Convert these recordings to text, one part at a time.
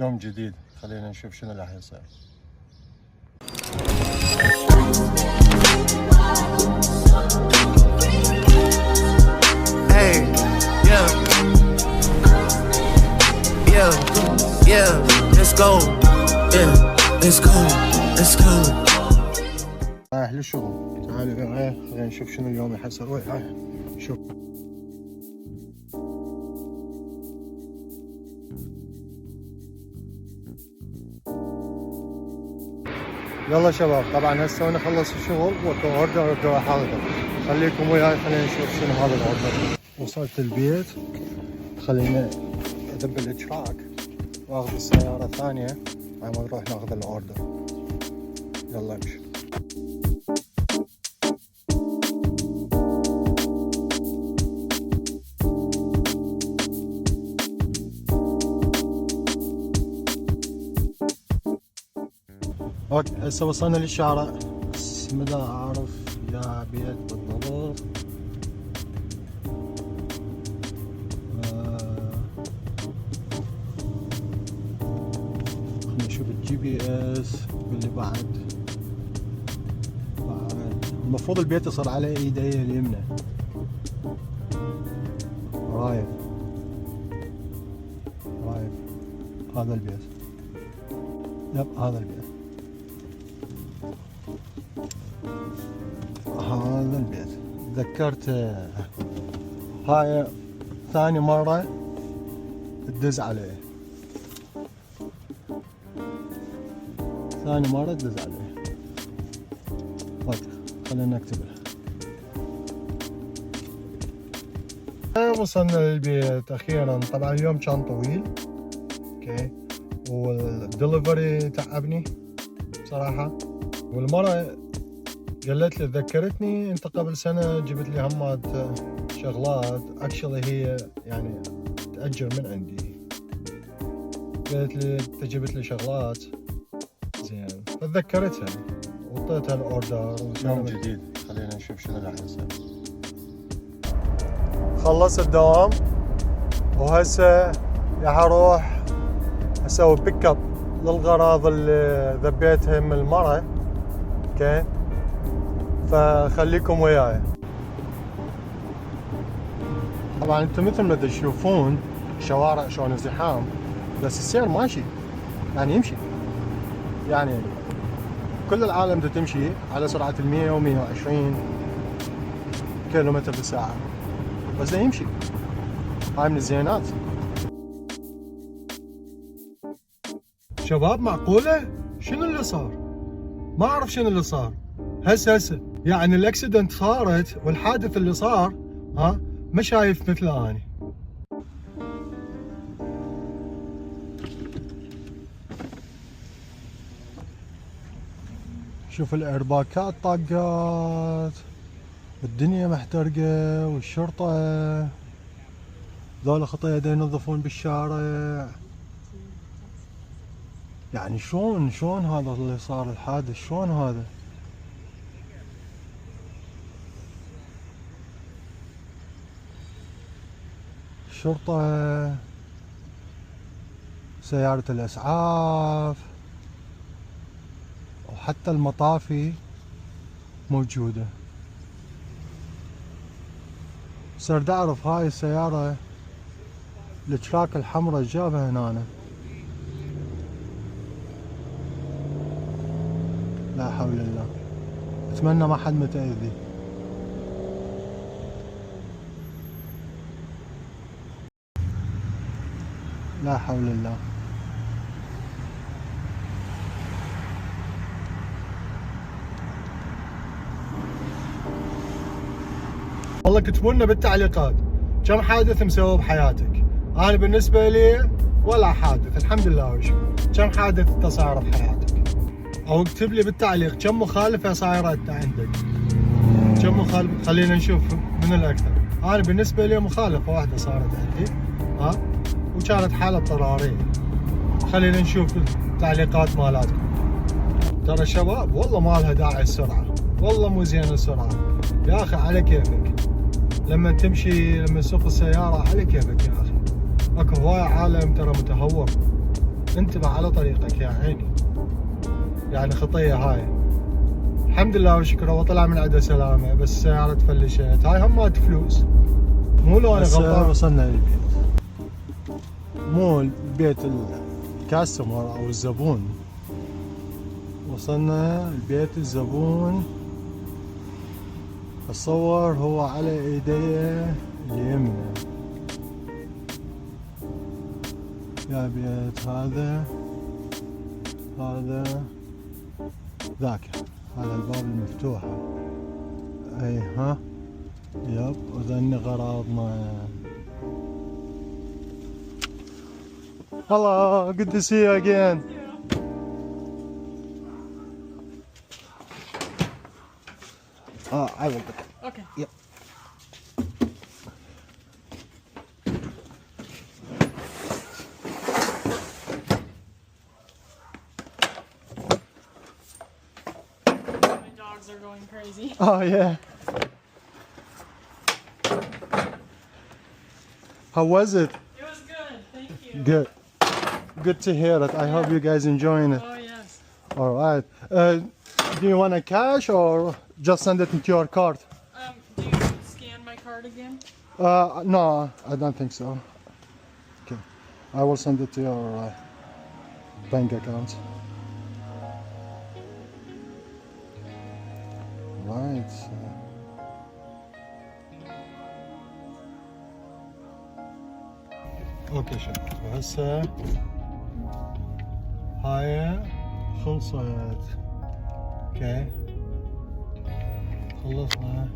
يوم جديد، خلينا نشوف شنو اللي راح يصير. Hey, yeah, yeah, yeah, let's go, yeah, let's go, let's go. رايح للشغل، تعالوا معايا خلينا نشوف شنو اليوم راح يصير. وين رايح؟ شوف. يلا شباب، طبعا هسه انا خلص الشغل واوردر حاضر. خليكم وياي خلينا نشوف شنو هذا الاوردر. وصلت البيت، خلينا ادب الاشراك واخذ السيارة الثانية على ما نروح ناخذ الاوردر. يلا امشي. اوكي، هسه وصلنا للشارع، بس ما اعرف يا بيت بالضبط. خلينا نشوف الجي بي اس اللي بعد المفروض البيت يصير على ايدي اليمنى. رايح هذا البيت. يب هذا البيت، هذا البيت. تذكرت هاي ثاني مرة تدز عليه، ثاني مرة تدز عليه. اوكي خلينا نكتبها. وصلنا للبيت اخيرا. طبعا اليوم كان طويل، اوكي، والدليفري تعبني بصراحة. والمرة قالت لي ذكرتني انت قبل سنة جبت لي همات شغلات، اكشلي هي يعني تأجر من عندي. قالت لي انت جبت لي شغلات زين، فتذكرتها وطيتها الاوردر. يوم جديد، خلينا نشوف شنو راح يصير. خلصت الدوام وهسه راح اروح اسوي بيك اب للغراض اللي ذبيتها من المرة، اوكي، فخليكم وياي. طبعا انتم مثل ما تشوفون الشوارع شلون ازدحام، بس السير ماشي، يعني يمشي، يعني كل العالم تمشي على سرعة 100 و 120 كيلومتر بالساعة، بس يمشي. هاي من الزينات. شباب معقولة؟ شنو اللي صار؟ ما اعرف شنو اللي صار. هسه يعني الاكسيدنت صارت والحادث اللي صار ما شايف مثله اني. شوف الارباكات طاقات والدنيا محترقة والشرطة ذولا خطية ينظفون بالشارع. يعني شلون هذا اللي صار الحادث؟ شلون هذا؟ الشرطة، سيارة الإسعاف، وحتى المطافي موجودة. صرت أعرف هاي السيارة الاشراك الحمراء جابها هنا. لا حول الله، أتمنى ما حد متأذي. لا حول الله. والله كتبوا لنا بالتعليقات كم حادث مسوي بحياتك. انا بالنسبه لي ولا حادث، الحمد لله وشكرا. كم حادث انت صاير بحياتك؟ او اكتب لي بالتعليق كم مخالفه صايره انت عندك، كم مخالفه. خلينا نشوف من الاكثر. انا بالنسبه لي مخالفه واحده صارت عندي، وكانت حالة اضطرارية. خلينا نشوف التعليقات مالاتكم. ترى الشباب والله ما لها داعي السرعة، والله مو زين السرعة يا اخي، على كيفك. لما تمشي، لما تسوق السيارة على كيفك يا اخي. اكو هواي عالم ترى متهور، انتبه على طريقك يا عيني. يعني خطية هاي. الحمد لله والشكر هو طلع من عنده سلامة، بس السيارة تفلشت. هاي همات فلوس. مو لو انا غلطان. وصلنا للبيت. مو بيت الكاستمر او الزبون. وصلنا لبيت الزبون. اتصور هو على ايديه اليمنى. يا بيت هذا ذاك، هذا الباب المفتوح. اي ها يب، وذني غراضنا. Hello, good to see you again. I will get it. Okay. Yep. My dogs are going crazy. Oh yeah. How was it? It was good, thank you. Good. Good to hear it. I hope you guys enjoying it. Oh yes. All right. Do you want a cash or just send it into your card? Do you scan my card again? No, I don't think so. Okay. I will send it to your bank account. Right. اوكي شباب، وهسه هاي خلصت. اوكي خلصنا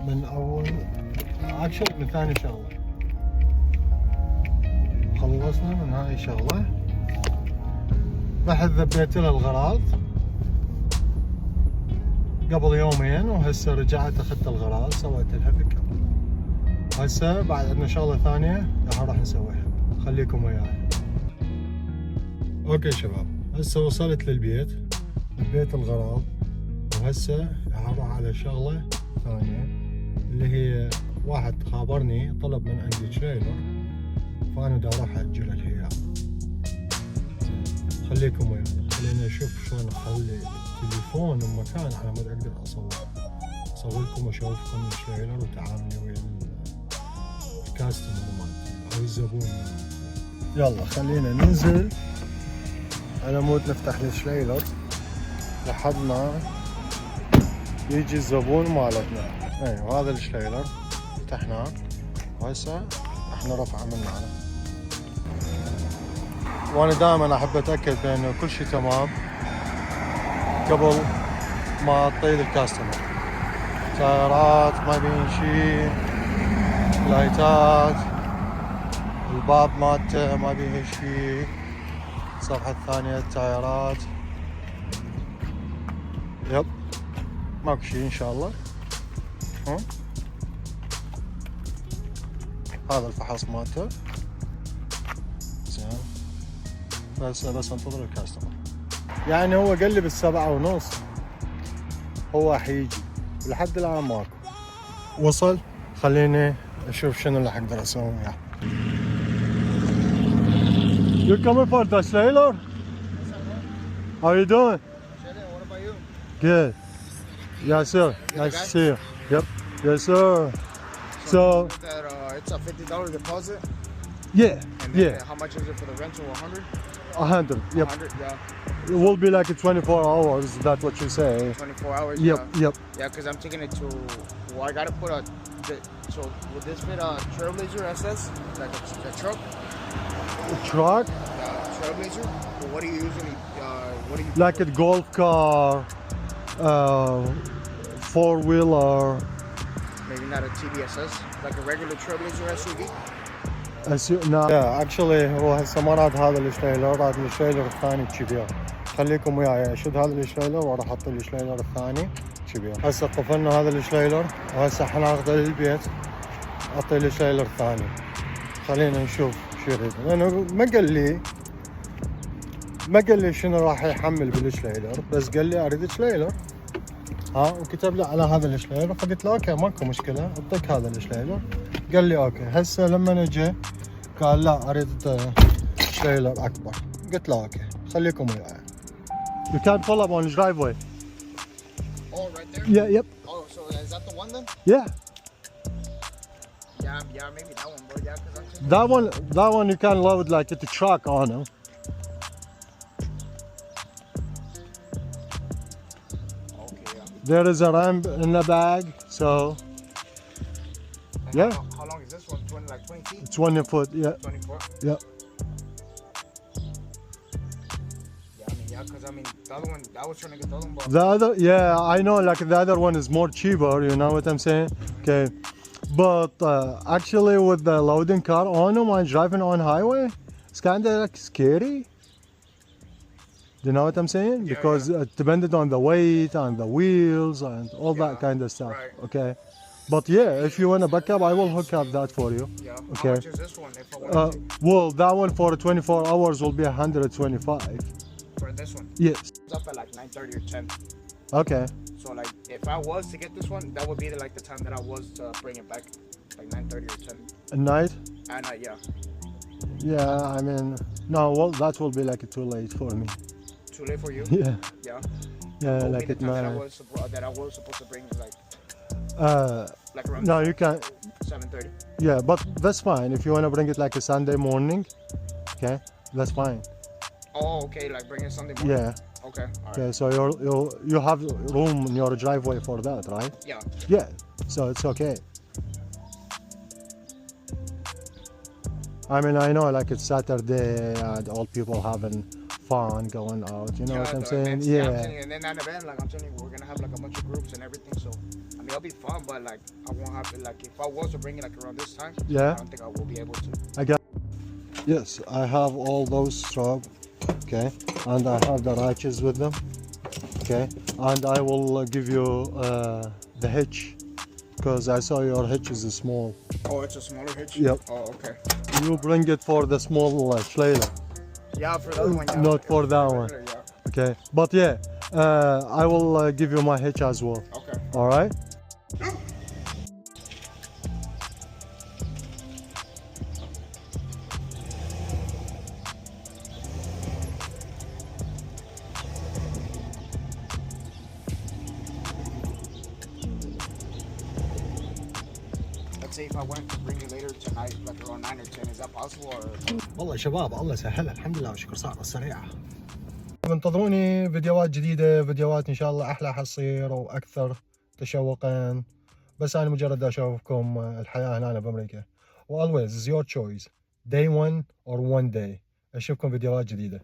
من اول اكشن، من ثاني شغله خلصنا من هاي الشغله. رحت ذبيت لها الغراض قبل يومين، وهسه رجعت اخذت الغراض سويت لها بيك اب. هسه بعد عندنا شغله ثانيه راح نسويها، خليكم وياي. اوكي شباب، هسه وصلت للبيت، لبيت الغراض، وهسه اروح على شغله ثانيه اللي هي واحد خابرني طلب من عندي تريلر، فانا دا اروح اجل الهياب. خليكم وياي، خلينا نشوف شلون اخلي التليفون بمكان على مود اقدر اصور لكم واشوفكم التريلر وتعاملي ويا الكاستمر مالتي او الزبون مالتي. يلا خلينا ننزل على مود نفتح التريلر لحد ما يجي الزبون مالتنا. ايوه هذا التريلر فتحناه، وهسه احنا رفعه من معنا. وانا دائما احب اتاكد بانه كل شيء تمام قبل ما اطيل الكاستمر. تايرات ما بين شيء، لايتات، الباب مالته ما بين شيء، الصفحة الثانية التايرات، يب ماكو شيء ان شاء الله. هذا الفحص مالته زين. بس انتظر الكاستمر. يعني هو قال لي ب7:30 هو حيجي، ولحد الان ماكو. وصل، خليني اشوف شنو اللي اقدر اسوي وياه. You coming for the trailer? How you doing? What about you? Good. Yes sir. Nice to see you. Yep. Yes sir. So That it's a $50 deposit. yeah. And then Yeah. how much is it for the rental? 100? 100. Yep. 100, yeah. It will be like a 24 hours. That's what you say. 24 hours. Yep. Yeah, Yep. yeah, because I'm taking it to. Well, I gotta put a. So would this fit a Trailblazer SS, like a truck? Truck. Trailblazer. But what do you usually? What do you? Like a golf car. Four-wheeler. Maybe not a TDSS, like a regular Trailblazer SUV. Yeah, actually هو هسه ما راد هذا التريلر، راد التريلر الثاني الكبير. خليكم وياي اشد هذا التريلر واروح احط التريلر الثاني كبير. هسه قفلنا هذا التريلر، وهسه حناخذه للبيت اعطي التريلر الثاني. خلينا نشوف شو يريد، لانه ما قال لي شنو راح يحمل بالتريلر، بس قال لي اريد تريلر. وكتب لي على هذا التريلر، فقلت له اوكي ماكو مشكله اعطيك هذا التريلر. قال لي اوكي. هسه لما نجي قال لا اريد تريلر اكبر. قلت له اوكي خليكم وياي. You can pull up on the driveway. Oh, right there? Yeah, yep. Oh, so is that the one then? Yeah. Yeah, maybe that one, bro. Yeah, because That one you can load like a truck on it. Okay, yeah. There is a ramp in the bag, so And Yeah. How long is this one? 20 feet? it's 20 foot. Yeah, 24? yeah. Yeah, because I mean, the other one, I was trying to get the other one, but The other, yeah, I know. Like the other one is more cheaper. You know what I'm saying? Okay, but actually, with the loading car on them and driving on highway, it's kind of like scary. You know what I'm saying? Yeah, Because it depended on the weight and the wheels and all that Yeah, kind of stuff. right. Okay, but yeah, if you want to back up, I will hook up that for you. yeah. Okay. How much is this one if I wanted to? Well, that one for 24 hours will be 125. For this one? Yes. It's up at like 9:30 or 10. Okay. So like, if I was to get this one, that would be like the time that I was to bring it back, like 9:30 or 10. At night? And yeah, Yeah, I mean, no, well, that will be like too late for me. too late for you? Yeah. Yeah. Yeah, What would like be at the time that I night. was supposed to bring like Uh, around no, you can. 7:30. Yeah, but that's fine. If you want to bring it like a Sunday morning, okay, that's fine. Oh, okay. Like bring it Sunday morning. Yeah. Okay. All right. Okay, so you have room in your driveway for that, right? Yeah. Yeah. So it's okay. I mean, I know like it's Saturday and all people having fun going out. You know what I'm the saying? events, I'm Yeah. telling you, and then that event, like I'm telling you, we're gonna have like a bunch of groups and everything. So I mean, it'll be fun, but like I won't have to like if I was to bring it like around this time. Yeah. I don't think I will be able to. Yes, I have all those straw, okay, and I have the ratchets with them, okay, and I will give you the hitch, because I saw your hitch is small. Oh, it's a smaller hitch. Yep. Oh, okay. You bring it for the small trailer, Yeah, for the other one. Yeah. not for that one, Yeah. okay. But yeah, I will give you my hitch as well. Okay. All right. Let's say if I went to bring it later tonight, like around 9 or 10, is that possible or? والله شباب الله سهلها الحمد لله والشكر صار السريعة. انتظروني فيديوهات جديدة، فيديوهات ان شاء الله احلى حتصير واكثر تشوقا. بس انا مجرد اشوفكم الحياة هنا بامريكا. و always is your choice day one or one day. اشوفكم فيديوهات جديدة.